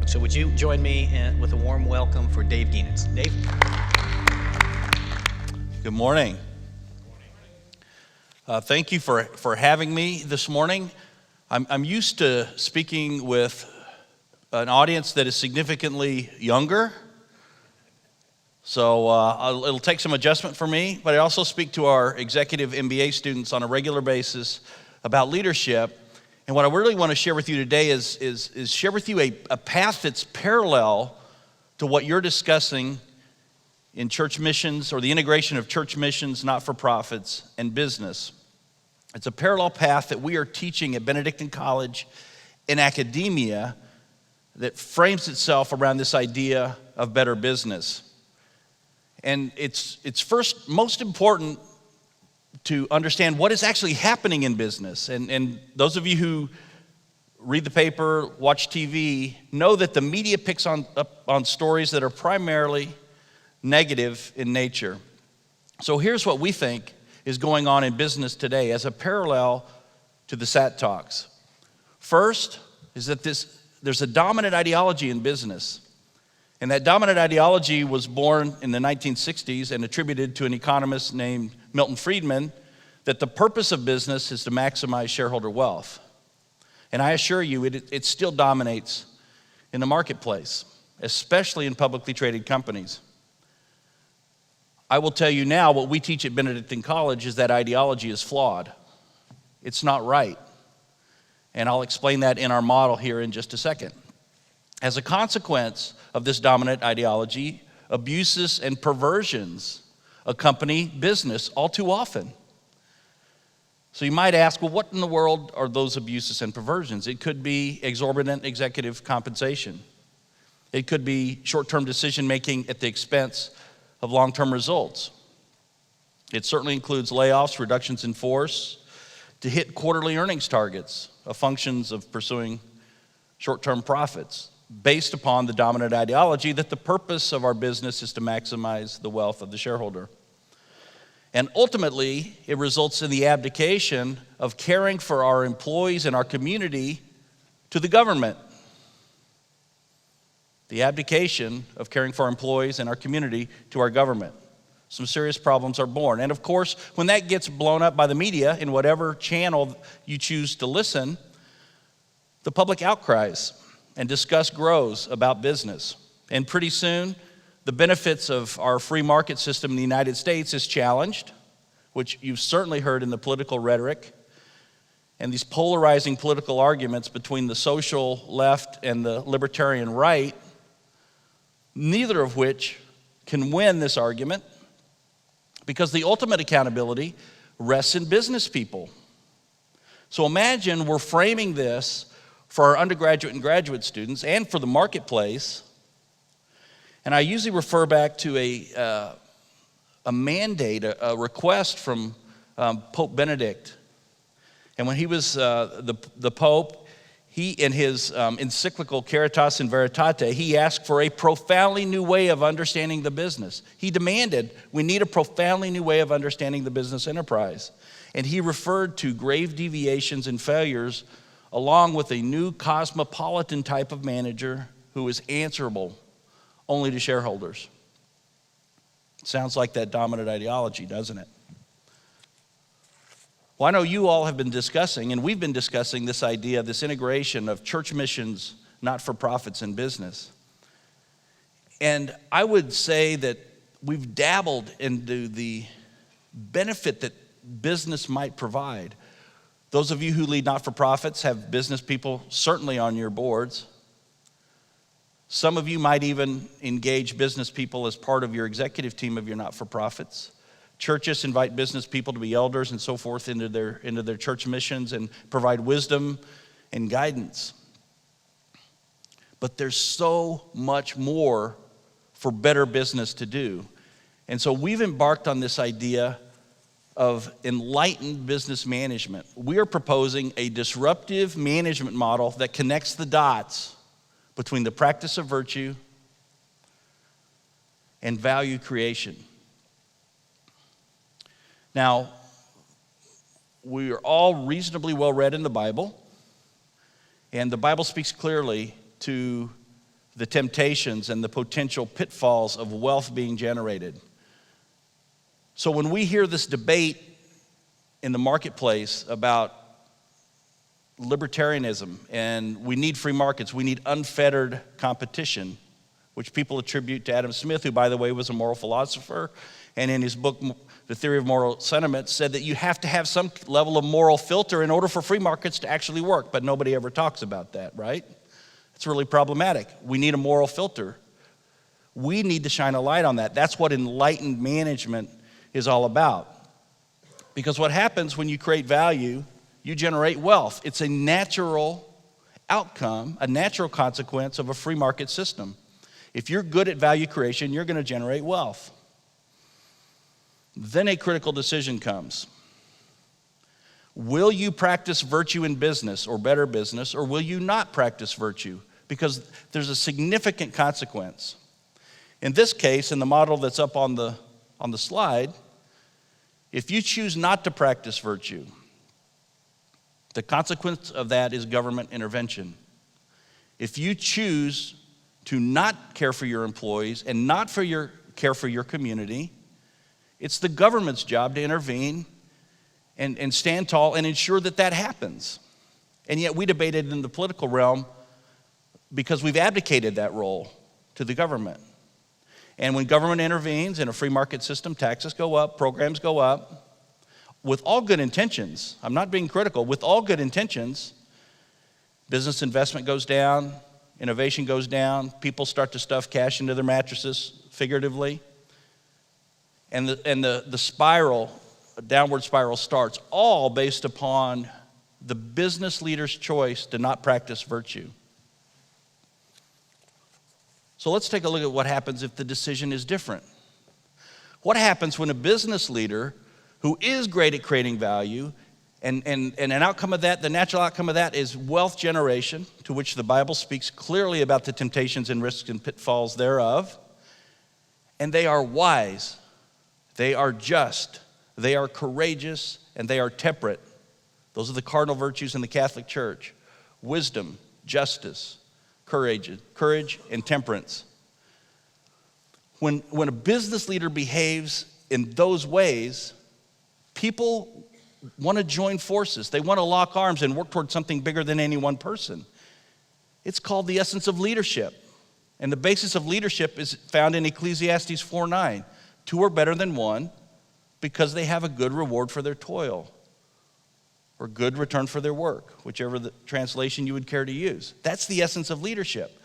So would you join me with a warm welcome for Dave Geenens. Dave? Good morning. Thank you for having me this morning. I'm used to speaking with an audience that is significantly younger, so it'll take some adjustment for me, but I also speak to our executive MBA students on a regular basis about leadership. And what I really want to share with you today is share with you a path that's parallel to what you're discussing in church missions, or the integration of church missions, not-for-profits, and business. It's a parallel path that we are teaching at Benedictine College in academia that frames itself around this idea of better business. And it's first most important to understand what is actually happening in business. And those of you who read the paper, watch TV, know that the media picks up on stories that are primarily negative in nature. So here's what we think is going on in business today as a parallel to the SAT talks. First is that there's a dominant ideology in business. And that dominant ideology was born in the 1960s and attributed to an economist named Milton Friedman, that the purpose of business is to maximize shareholder wealth. And I assure you, it still dominates in the marketplace, especially in publicly traded companies. I will tell you now, what we teach at Benedictine College is that ideology is flawed. It's not right. And I'll explain that in our model here in just a second. As a consequence of this dominant ideology, abuses and perversions accompany business all too often. So you might ask, well, what in the world are those abuses and perversions? It could be exorbitant executive compensation. It could be short-term decision-making at the expense of long-term results. It certainly includes layoffs, reductions in force to hit quarterly earnings targets, functions of pursuing short-term profits, based upon the dominant ideology that the purpose of our business is to maximize the wealth of the shareholder. And ultimately, it results in the abdication of caring for our employees and our community to the government. The abdication of caring for our employees and our community to our government. Some serious problems are born. And of course, when that gets blown up by the media in whatever channel you choose to listen, the public outcries and disgust grows about business. And pretty soon, the benefits of our free market system in the United States is challenged, which you've certainly heard in the political rhetoric, and these polarizing political arguments between the social left and the libertarian right, neither of which can win this argument, because the ultimate accountability rests in business people. So imagine we're framing this for our undergraduate and graduate students and for the marketplace. And I usually refer back to a mandate, a request from Pope Benedict. And when he was the Pope, he, in his encyclical Caritas in Veritate, he asked for a profoundly new way of understanding the business. He demanded, we need a profoundly new way of understanding the business enterprise. And he referred to grave deviations and failures along with a new cosmopolitan type of manager who is answerable only to shareholders. Sounds like that dominant ideology, doesn't it? Well, I know you all have been discussing, and we've been discussing this idea, this integration of church missions, not-for-profits, and business. And I would say that we've dabbled into the benefit that business might provide. Those of you who lead not-for-profits have business people certainly on your boards. Some of you might even engage business people as part of your executive team of your not-for-profits. Churches invite business people to be elders and so forth into their church missions and provide wisdom and guidance. But there's so much more for better business to do. And so we've embarked on this idea of enlightened business management. We are proposing a disruptive management model that connects the dots between the practice of virtue and value creation. Now, we are all reasonably well read in the Bible, and the Bible speaks clearly to the temptations and the potential pitfalls of wealth being generated. So when we hear this debate in the marketplace about libertarianism and we need free markets, we need unfettered competition, which people attribute to Adam Smith, who, by the way, was a moral philosopher, and in his book, The Theory of Moral Sentiments, said that you have to have some level of moral filter in order for free markets to actually work, but nobody ever talks about that, right? It's really problematic. We need a moral filter. We need to shine a light on that. That's what enlightened management is all about. Because what happens when you create value, you generate wealth. It's a natural outcome, a natural consequence of a free market system. If you're good at value creation, you're going to generate wealth. Then a critical decision comes. Will you practice virtue in business or better business, or will you not practice virtue? Because there's a significant consequence. In this case, in the model that's up on the slide, if you choose not to practice virtue, the consequence of that is government intervention. If you choose to not care for your employees and not care for your community, it's the government's job to intervene and stand tall and ensure that that happens. And yet we debate it in the political realm because we've abdicated that role to the government. And when government intervenes in a free market system, taxes go up, programs go up, with all good intentions. I'm not being critical. With all good intentions, business investment goes down, innovation goes down, people start to stuff cash into their mattresses, figuratively. And the spiral, a downward spiral starts, all based upon the business leader's choice to not practice virtue. So let's take a look at what happens if the decision is different. What happens when a business leader who is great at creating value, and an outcome of that, the natural outcome of that is wealth generation, to which the Bible speaks clearly about the temptations and risks and pitfalls thereof, and they are wise, they are just, they are courageous, and they are temperate. Those are the cardinal virtues in the Catholic Church: wisdom, justice, courage, and temperance. When a business leader behaves in those ways, people want to join forces. They want to lock arms and work toward something bigger than any one person. It's called the essence of leadership. And the basis of leadership is found in Ecclesiastes 4:9. Two are better than one because they have a good reward for their toil, or good return for their work, whichever the translation you would care to use. That's the essence of leadership.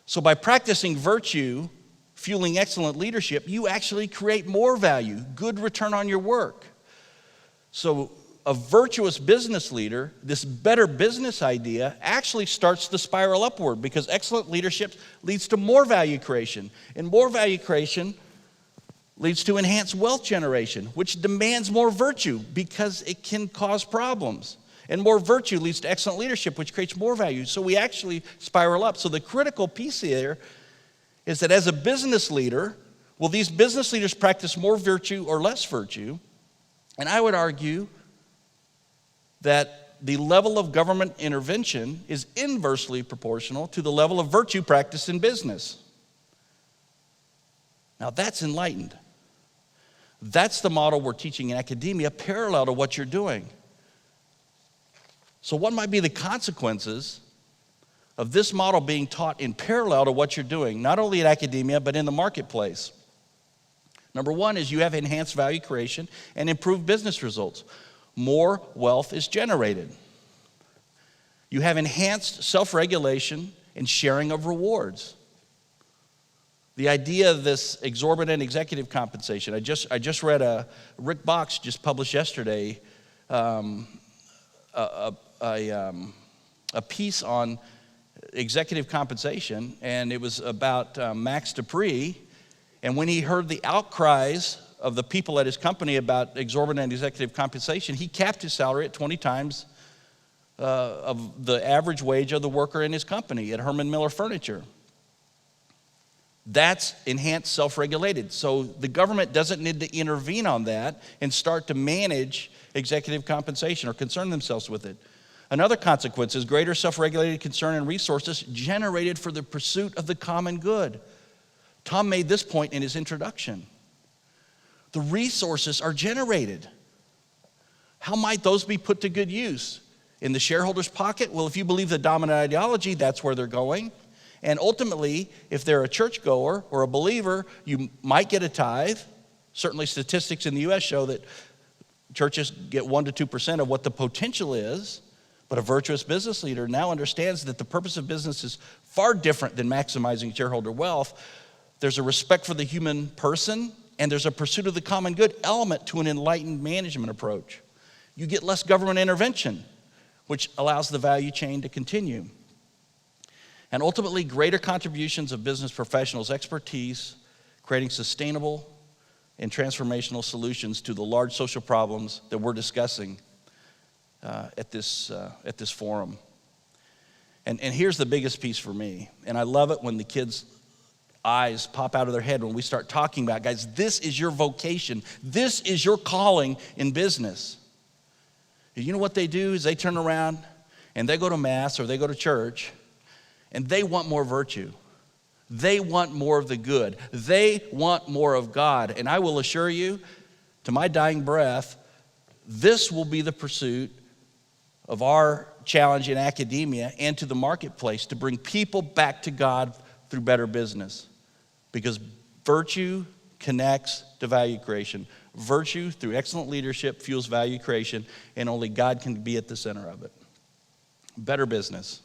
So by practicing virtue, fueling excellent leadership, you actually create more value, good return on your work. So a virtuous business leader, this better business idea, actually starts the spiral upward, because excellent leadership leads to more value creation. And more value creation leads to enhanced wealth generation, which demands more virtue because it can cause problems. And more virtue leads to excellent leadership, which creates more value. So we actually spiral up. So the critical piece here is that as a business leader, will these business leaders practice more virtue or less virtue? And I would argue that the level of government intervention is inversely proportional to the level of virtue practiced in business. Now that's enlightened. That's the model we're teaching in academia, parallel to what you're doing. So what might be the consequences of this model being taught in parallel to what you're doing, not only in academia, but in the marketplace? Number one is you have enhanced value creation and improved business results. More wealth is generated. You have enhanced self-regulation and sharing of rewards. The idea of this exorbitant executive compensation. I just read Rick Box just published yesterday a piece on executive compensation, and it was about Max Dupree. And when he heard the outcries of the people at his company about exorbitant executive compensation, he capped his salary at 20 times of the average wage of the worker in his company at Herman Miller Furniture. That's enhanced self-regulated. So the government doesn't need to intervene on that and start to manage executive compensation or concern themselves with it. Another consequence is greater self-regulated concern and resources generated for the pursuit of the common good. Tom made this point in his introduction. The resources are generated. How might those be put to good use? In the shareholder's pocket? Well, if you believe the dominant ideology, that's where they're going. And ultimately, if they're a churchgoer or a believer, you might get a tithe. Certainly statistics in the U.S. show that churches get 1% to 2% of what the potential is. But a virtuous business leader now understands that the purpose of business is far different than maximizing shareholder wealth. There's a respect for the human person, and there's a pursuit of the common good element to an enlightened management approach. You get less government intervention, which allows the value chain to continue. And ultimately, greater contributions of business professionals' expertise, creating sustainable and transformational solutions to the large social problems that we're discussing at this forum. And here's the biggest piece for me, and I love it when the kids' eyes pop out of their head when we start talking about, guys, this is your vocation. This is your calling in business. You know what they do is they turn around and they go to mass or they go to church and they want more virtue. They want more of the good. They want more of God. And I will assure you, to my dying breath, this will be the pursuit of our challenge in academia and to the marketplace, to bring people back to God through better business. Because virtue connects to value creation. Virtue, through excellent leadership, fuels value creation, and only God can be at the center of it. Better business.